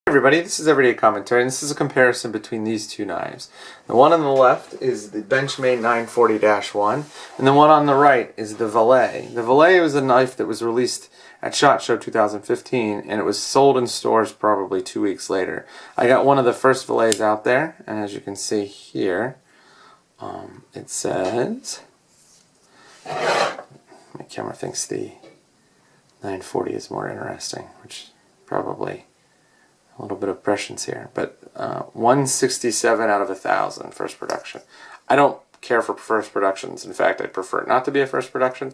Hey everybody, this is Everyday Commentary, and this is a comparison between these two knives. The one on the left is the Benchmade 940-1, and the one on the right is the Valet. The Valet was a knife that was released at SHOT Show 2015, and it was sold in stores probably 2 weeks later. I got one of the first Valets out there, and as you can see here, it says... My camera thinks the 940 is more interesting, which probably... a little bit of prescience here, but 167 out of 1,000 first production. I don't care for first productions. In fact, I prefer it not to be a first production,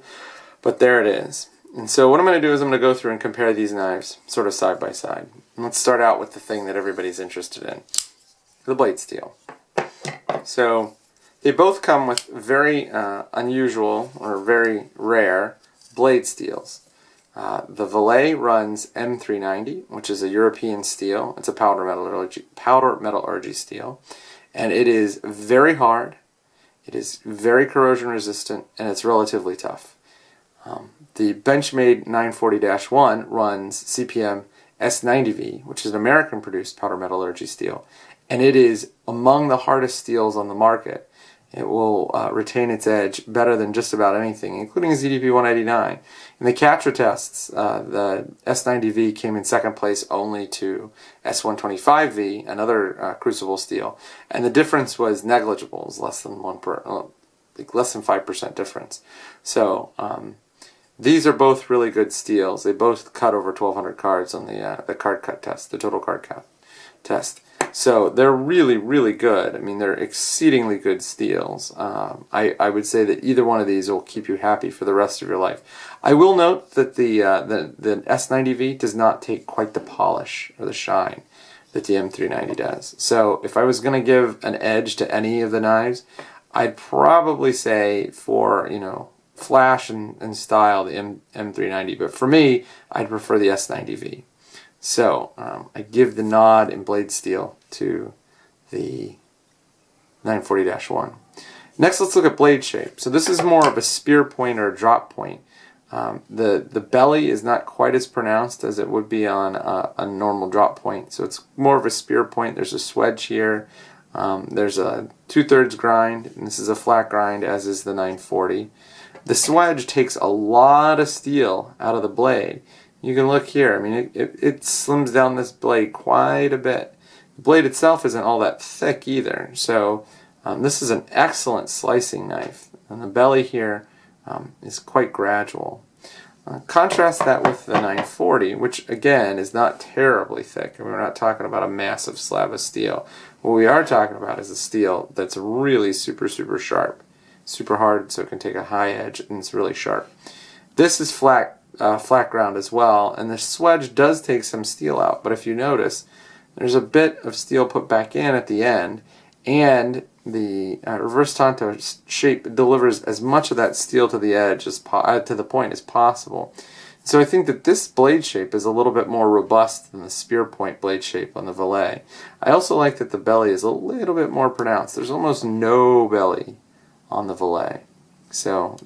but there it is. And so what I'm going to do is I'm going to go through and compare these knives sort of side by side. And let's start out with the thing that everybody's interested in, the blade steel. So they both come with very unusual or very rare blade steels. The Valet runs M390, which is a European steel. It's a powder metallurgy steel, and it is very hard. It is very corrosion resistant, and it's relatively tough. The Benchmade 940-1 runs CPM S90V, which is an American-produced powder metallurgy steel, and it is among the hardest steels on the market. It will retain its edge better than just about anything, including ZDP 189. In the capture tests, the S90V came in second place only to S125V, another crucible steel, and the difference was negligible. It was less than 5% difference. So these are both really good steels. They both cut over 1,200 cards on the card cut test, the total card cut test. So they're really, really good. I mean, they're exceedingly good steels. I would say that either one of these will keep you happy for the rest of your life. I will note that the S90V does not take quite the polish or the shine that the M390 does. So if I was going to give an edge to any of the knives, I'd probably say for, flash and style, the M390. But for me, I'd prefer the S90V. So I give the nod in blade steel to the 940-1. Next, let's look at blade shape. So this is more of a spear point or a drop point. The belly is not quite as pronounced as it would be on a normal drop point. So it's more of a spear point. There's a swedge here. There's a 2/3 grind, and this is a flat grind, as is the 940. The swedge takes a lot of steel out of the blade. You can look here. I mean, it slims down this blade quite a bit. The blade itself isn't all that thick either. So this is an excellent slicing knife. And the belly here is quite gradual. Contrast that with the 940, which again is not terribly thick. I mean, we're not talking about a massive slab of steel. What we are talking about is a steel that's really super, super sharp. Super hard, so it can take a high edge, and it's really sharp. This is flat ground as well, and the swedge does take some steel out, but if you notice, there's a bit of steel put back in at the end, and the reverse tanto shape delivers as much of that steel to the edge as to the point as possible. So I think that this blade shape is a little bit more robust than the spear point blade shape on the Valet. I also like that the belly is a little bit more pronounced. There's almost no belly on the Valet. So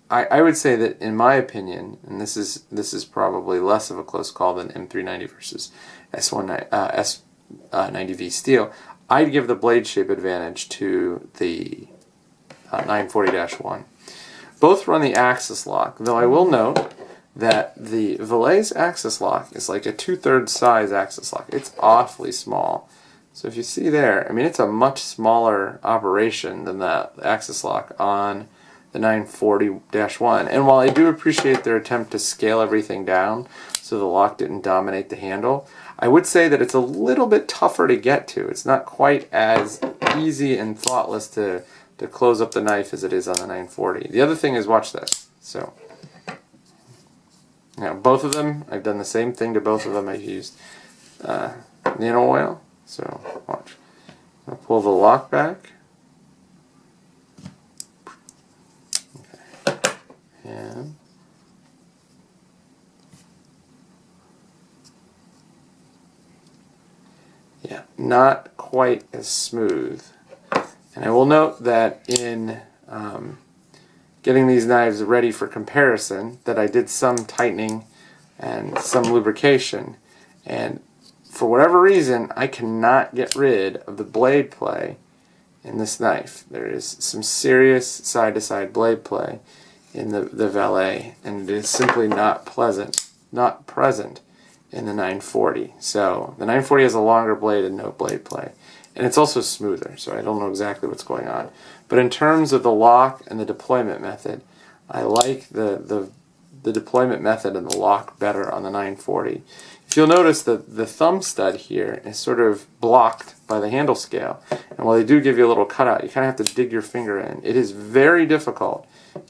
I would say that, in my opinion, and this is probably less of a close call than M390 versus S90V steel, I'd give the blade shape advantage to the 940-1. Both run the axis lock, though I will note that the Valet's axis lock is like a 2/3 size axis lock. It's awfully small. So if you see there, I mean, it's a much smaller operation than the axis lock on the 940-1. And while I do appreciate their attempt to scale everything down so the lock didn't dominate the handle, I would say that it's a little bit tougher to get to. It's not quite as easy and thoughtless to close up the knife as it is on the 940. The other thing is, watch this. So now both of them, I've done the same thing to both of them. I've used nano oil. So watch. I'll pull the lock back. And yeah, not quite as smooth. And I will note that in getting these knives ready for comparison, that I did some tightening and some lubrication. And for whatever reason, I cannot get rid of the blade play in this knife. There is some serious side-to-side blade play in the Valet, and it is simply not present in the 940. So the 940 has a longer blade and no blade play. And it's also smoother, so I don't know exactly what's going on. But in terms of the lock and the deployment method, I like the deployment method and the lock better on the 940. If you'll notice that the thumb stud here is sort of blocked by the handle scale. And while they do give you a little cutout, you kind of have to dig your finger in. It is very difficult,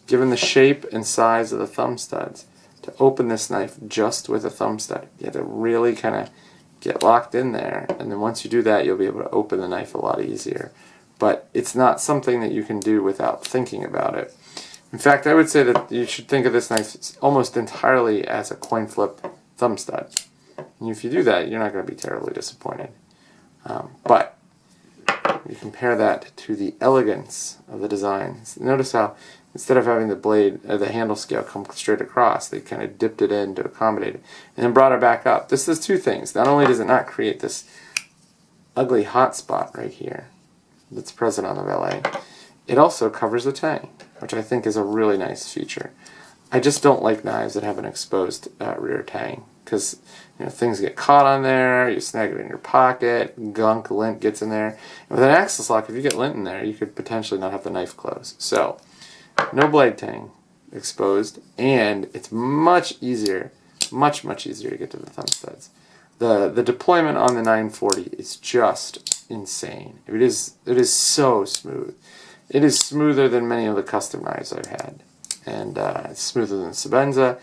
given the shape and size of the thumb studs, to open this knife just with a thumb stud. You have to really kind of get locked in there, and then once you do that, you'll be able to open the knife a lot easier. But it's not something that you can do without thinking about it. In fact, I would say that you should think of this knife almost entirely as a coin flip thumb stud. And if you do that, you're not going to be terribly disappointed. But you compare that to the elegance of the design. Notice how instead of having the blade, the handle scale come straight across, they kind of dipped it in to accommodate it, and then brought it back up. This does two things. Not only does it not create this ugly hot spot right here that's present on the Valet, it also covers the tang, which I think is a really nice feature. I just don't like knives that have an exposed rear tang, because things get caught on there, you snag it in your pocket, gunk, lint gets in there. And with an axis lock, if you get lint in there, you could potentially not have the knife close. So, no blade tang exposed, and it's much easier, much easier to get to the thumb studs. The deployment on the 940 is just insane. It is so smooth. It is smoother than many of the custom knives I've had, and it's smoother than Sebenza.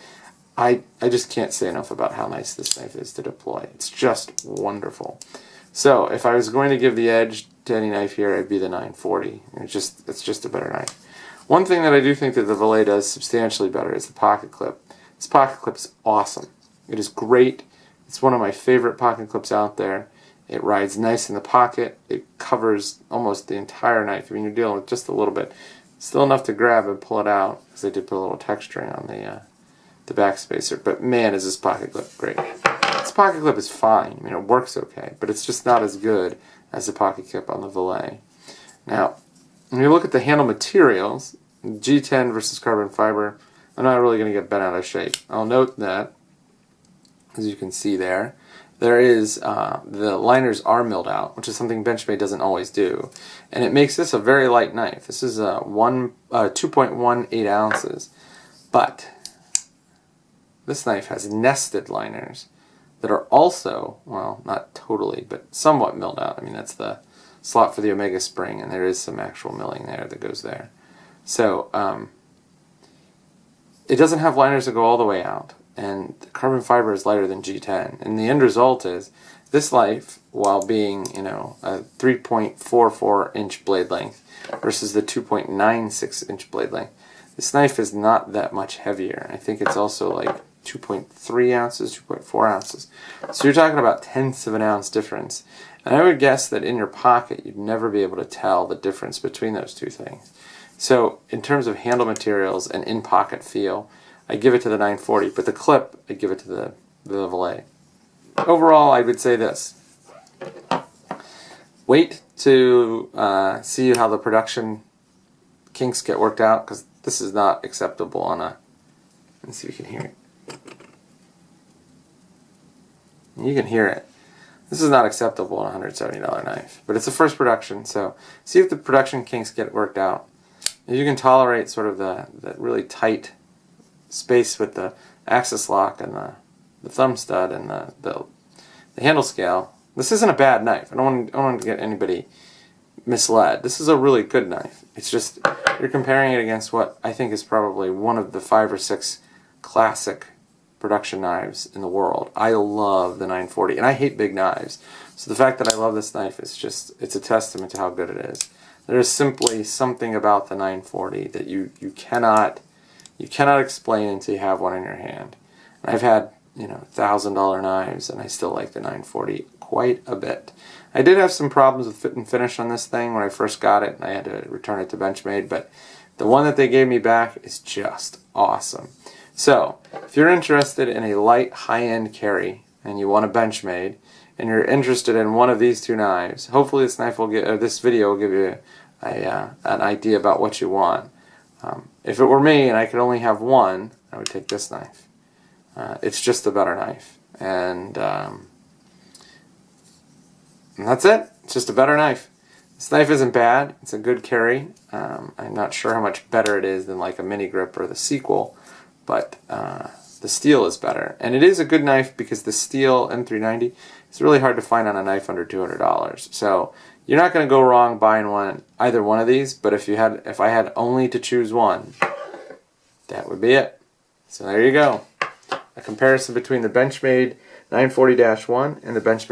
I just can't say enough about how nice this knife is to deploy. It's just wonderful. So if I was going to give the edge to any knife here, it'd be the 940. It's just a better knife. One thing that I do think that the Valet does substantially better is the pocket clip. This pocket clip is awesome. It is great. It's one of my favorite pocket clips out there. It rides nice in the pocket. It covers almost the entire knife. I mean, you're dealing with just a little bit. Still enough to grab and pull it out, because they did put a little texturing on the back spacer. But man, is this pocket clip great. This pocket clip is fine. I mean, it works okay, but it's just not as good as the pocket clip on the Valet. Now, when you look at the handle materials, G10 versus carbon fiber, I'm not really going to get bent out of shape. I'll note that, as you can see there is, the liners are milled out, which is something Benchmade doesn't always do. And it makes this a very light knife. This is 2.18 ounces. But this knife has nested liners that are also, well, not totally, but somewhat milled out. I mean, that's the slot for the Omega spring, and there is some actual milling there that goes there. So, it doesn't have liners that go all the way out, and the carbon fiber is lighter than G10. And the end result is, this knife, while being, a 3.44 inch blade length versus the 2.96 inch blade length, this knife is not that much heavier. I think it's also like 2.3 ounces, 2.4 ounces. So you're talking about tenths of an ounce difference. And I would guess that in your pocket, you'd never be able to tell the difference between those two things. So in terms of handle materials and in-pocket feel, I give it to the 940, but the clip, I give it to the Valet. Overall, I would say this. Wait to see how the production kinks get worked out, because this is not acceptable on a... Let's see if you can hear it. You can hear it. This is not acceptable on a $170 knife, but it's a first production, so see if the production kinks get worked out. If you can tolerate sort of the really tight space with the axis lock and the thumb stud and the handle scale, this isn't a bad knife. I don't want to get anybody misled. This is a really good knife. It's just you're comparing it against what I think is probably one of the 5 or 6 classic production knives in the world. I love the 940, and I hate big knives. So the fact that I love this knife is just, it's a testament to how good it is. There is simply something about the 940 that you cannot explain until you have one in your hand. And I've had, $1,000 knives, and I still like the 940 quite a bit. I did have some problems with fit and finish on this thing when I first got it, and I had to return it to Benchmade, but the one that they gave me back is just awesome. So, if you're interested in a light, high-end carry, and you want a Benchmade, and you're interested in one of these two knives, hopefully this video will give you an idea about what you want. If it were me and I could only have one, I would take this knife. It's just a better knife, and that's it. It's just a better knife. This knife isn't bad. It's a good carry. I'm not sure how much better it is than like a mini grip or the sequel, but the steel is better. And it is a good knife because the steel M390 is really hard to find on a knife under $200. So you're not going to go wrong buying either one of these, but if I had only to choose one, that would be it. So there you go. A comparison between the Benchmade 940-1 and the Benchmade